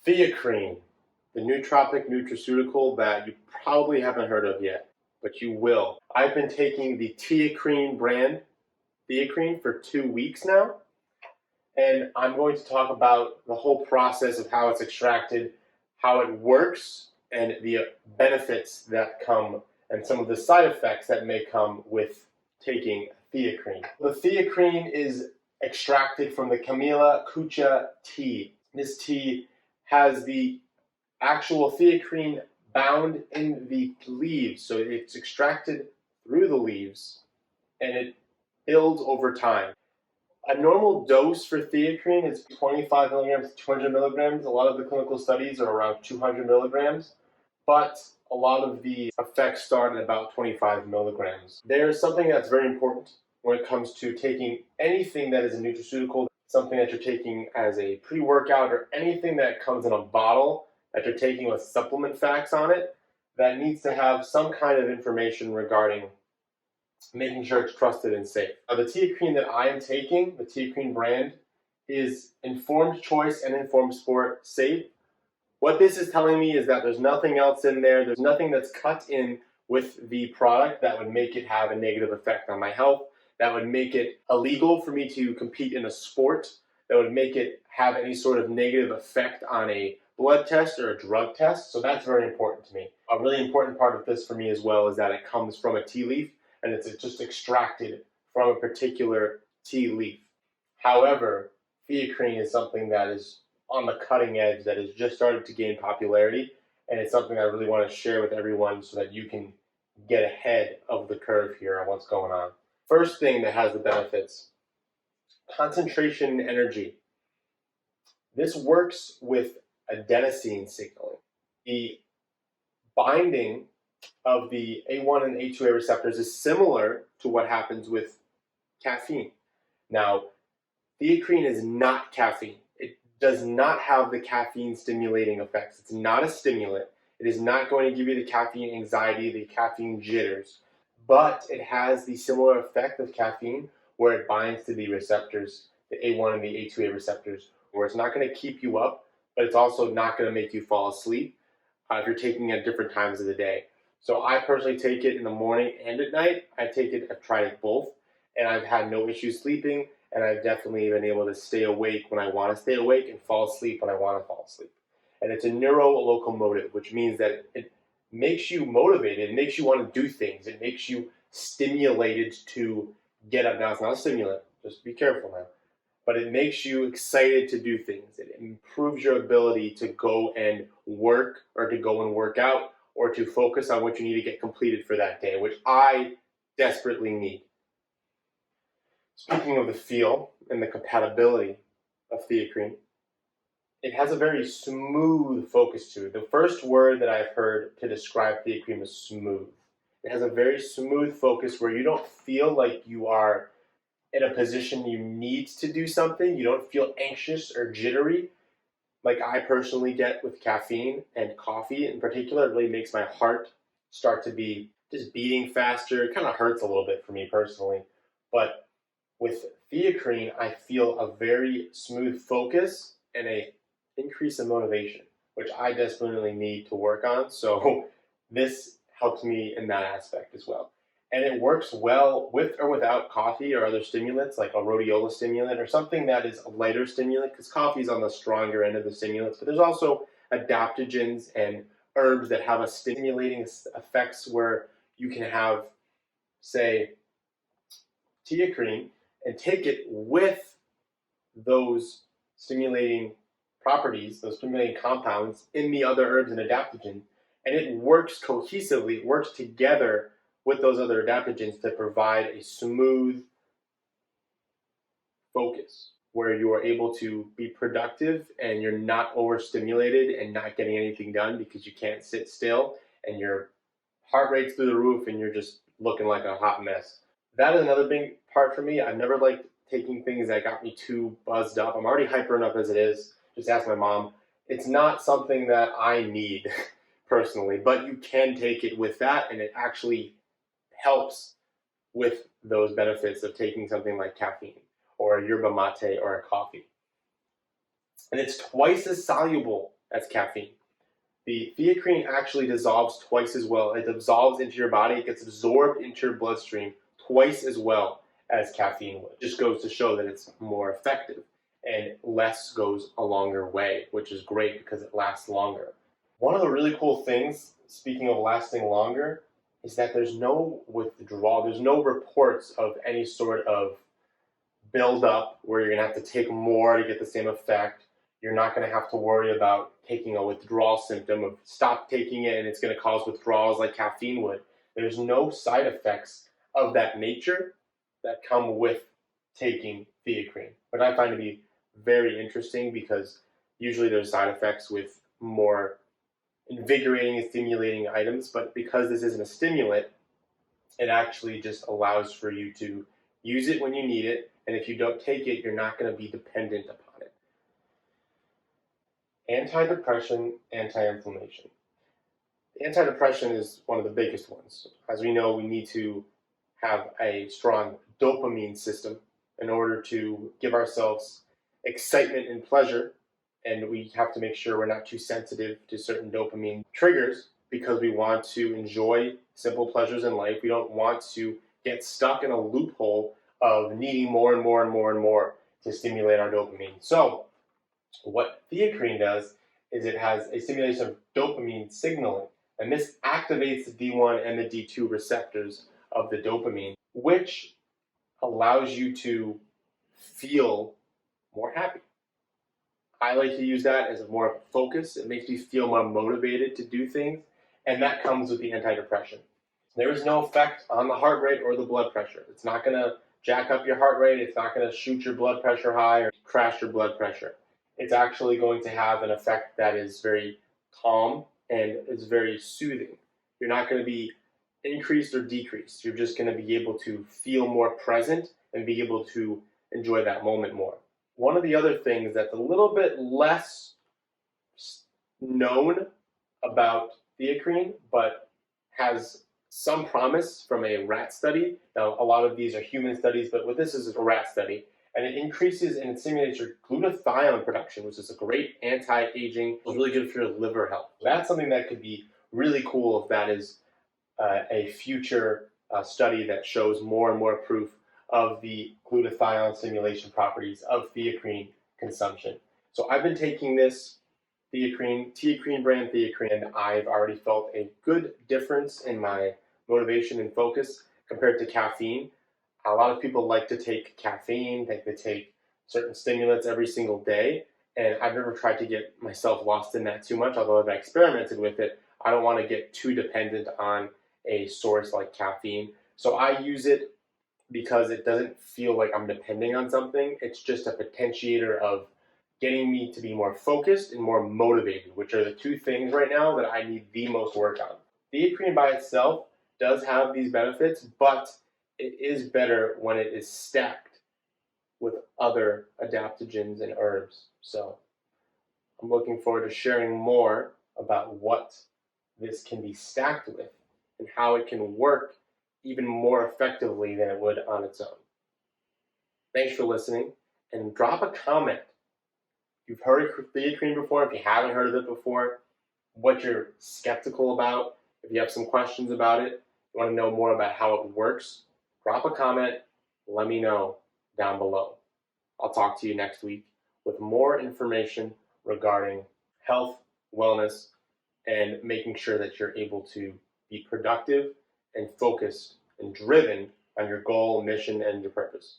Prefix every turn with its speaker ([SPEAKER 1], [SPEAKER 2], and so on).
[SPEAKER 1] Theacream, the nootropic nutraceutical that you probably haven't heard of yet, but you will. I've been taking the TeaCrine brand, Theacream, for 2 weeks now, and I'm going to talk about the whole process of how it's extracted, how it works, and the benefits that come, and some of the side effects that may come with taking Theacrine. The Theacrine is extracted from the Camellia kucha tea. This tea has the actual Theacrine bound in the leaves, so it's extracted through the leaves and it builds over time. A normal dose for Theacrine is 25 milligrams to 200 milligrams. A lot of the clinical studies are around 200 milligrams, but a lot of the effects start at about 25 milligrams. There's something that's very important when it comes to taking anything that is a nutraceutical, something that you're taking as a pre-workout or anything that comes in a bottle that you're taking with supplement facts on it, that needs to have some kind of information regarding making sure it's trusted and safe. The TeaCrine that I am taking, the TeaCrine brand, is informed choice and informed sport safe. What this is telling me is that there's nothing else in there, there's nothing that's cut in with the product that would make it have a negative effect on my health, that would make it illegal for me to compete in a sport, that would make it have any sort of negative effect on a blood test or a drug test. So that's very important to me. A really important part of this for me as well is that it comes from a tea leaf and it's just extracted from a particular tea leaf. However, Theacrine is something that is on the cutting edge, that has just started to gain popularity, and it's something I really want to share with everyone so that you can get ahead of the curve here on what's going on. First thing that has the benefits: concentration and energy. This works with adenosine signaling. The binding of the A1 and A2A receptors is similar to what happens with caffeine. Now, Theacrine is not caffeine. It does not have the caffeine stimulating effects. It's not a stimulant. It is not going to give you the caffeine anxiety, the caffeine jitters, but it has the similar effect of caffeine where it binds to the receptors, the A1 and the A2A receptors, where it's not going to keep you up, but it's also not going to make you fall asleep if you're taking it at different times of the day. So I personally take it in the morning and at night. I've tried it both, and I've had no issues sleeping, and I've definitely been able to stay awake when I want to stay awake and fall asleep when I want to fall asleep. And it's a neurolocomotive, which means that it makes you motivated, it makes you want to do things, it makes you stimulated to get up. Now, it's not a stimulant, just be careful now, but it makes you excited to do things. It improves your ability to go and work or to go and work out or to focus on what you need to get completed for that day, which I desperately need. Speaking of the feel and the compatibility of Theacrine, it has a very smooth focus to it. The first word that I've heard to describe Theacrine is smooth. It has a very smooth focus where you don't feel like you are in a position you need to do something. You don't feel anxious or jittery like I personally get with caffeine and coffee in particular. It really makes my heart start to be just beating faster. It kind of hurts a little bit for me personally. But with Theacrine, I feel a very smooth focus and a increase in motivation, which I desperately need to work on. So this helps me in that aspect as well. And it works well with or without coffee or other stimulants like a rhodiola stimulant or something that is a lighter stimulant, because coffee is on the stronger end of the stimulants. But there's also adaptogens and herbs that have a stimulating effects where you can have, say, Theacrine and take it with those stimulating properties, those stimulating compounds in the other herbs and adaptogens, and it works cohesively, it works together with those other adaptogens to provide a smooth focus where you are able to be productive and you're not overstimulated and not getting anything done because you can't sit still and your heart rate's through the roof and you're just looking like a hot mess. That is another big part for me. I've never liked taking things that got me too buzzed up. I'm already hyper enough as it is. Just ask my mom. It's not something that I need personally, but you can take it with that, and it actually helps with those benefits of taking something like caffeine or a yerba mate or a coffee. And it's twice as soluble as caffeine. The Theacream actually dissolves twice as well. It dissolves into your body. It gets absorbed into your bloodstream twice as well as caffeine would. It just goes to show that it's more effective, and less goes a longer way, which is great because it lasts longer. One of the really cool things, speaking of lasting longer, is that there's no withdrawal. There's no reports of any sort of buildup where you're going to have to take more to get the same effect. You're not going to have to worry about taking a withdrawal symptom of stop taking it and it's going to cause withdrawals like caffeine would. There's no side effects of that nature that come with taking Theacream, which I find to be very interesting because usually there's side effects with more invigorating and stimulating items, but because this isn't a stimulant, it actually just allows for you to use it when you need it, and if you don't take it, you're not going to be dependent upon it. Antidepressant, anti-inflammation. Antidepressant is one of the biggest ones. As we know, we need to have a strong dopamine system in order to give ourselves excitement and pleasure, and we have to make sure we're not too sensitive to certain dopamine triggers because we want to enjoy simple pleasures in life. We don't want to get stuck in a loophole of needing more and more and more and more to stimulate our dopamine. So what Theacream does is it has a stimulation of dopamine signaling, and this activates the D1 and the D2 receptors of the dopamine, which allows you to feel more happy. I like to use that as more of a focus. It makes me feel more motivated to do things, and that comes with the antidepressant. There is no effect on the heart rate or the blood pressure. It's not going to jack up your heart rate. It's not going to shoot your blood pressure high or crash your blood pressure. It's actually going to have an effect that is very calm and is very soothing. You're not going to be increased or decreased. You're just going to be able to feel more present and be able to enjoy that moment more. One of the other things that's a little bit less known about Theacream, but has some promise from a rat study. Now, a lot of these are human studies, but what this is a rat study, and it increases and stimulates your glutathione production, which is a great anti-aging. It's really good for your liver health. That's something that could be really cool if that is a future study that shows more and more proof of the glutathione stimulation properties of Theacream consumption. So I've been taking this TeaCrine brand Theacream, and I've already felt a good difference in my motivation and focus compared to caffeine. A lot of people like to take caffeine, they take certain stimulants every single day, and I've never tried to get myself lost in that too much, although I've experimented with it. I don't want to get too dependent on a source like caffeine. So I use it because it doesn't feel like I'm depending on something. It's just a potentiator of getting me to be more focused and more motivated, which are the two things right now that I need the most work on. Theacream by itself does have these benefits, but it is better when it is stacked with other adaptogens and herbs. So I'm looking forward to sharing more about what this can be stacked with and how it can work even more effectively than it would on its own. Thanks for listening, and drop a comment. If you've heard of Theacream before, if you haven't heard of it before, what you're skeptical about, if you have some questions about it, you want to know more about how it works, drop a comment, let me know down below. I'll talk to you next week with more information regarding health, wellness, and making sure that you're able to be productive and focused and driven on your goal, mission, and your purpose.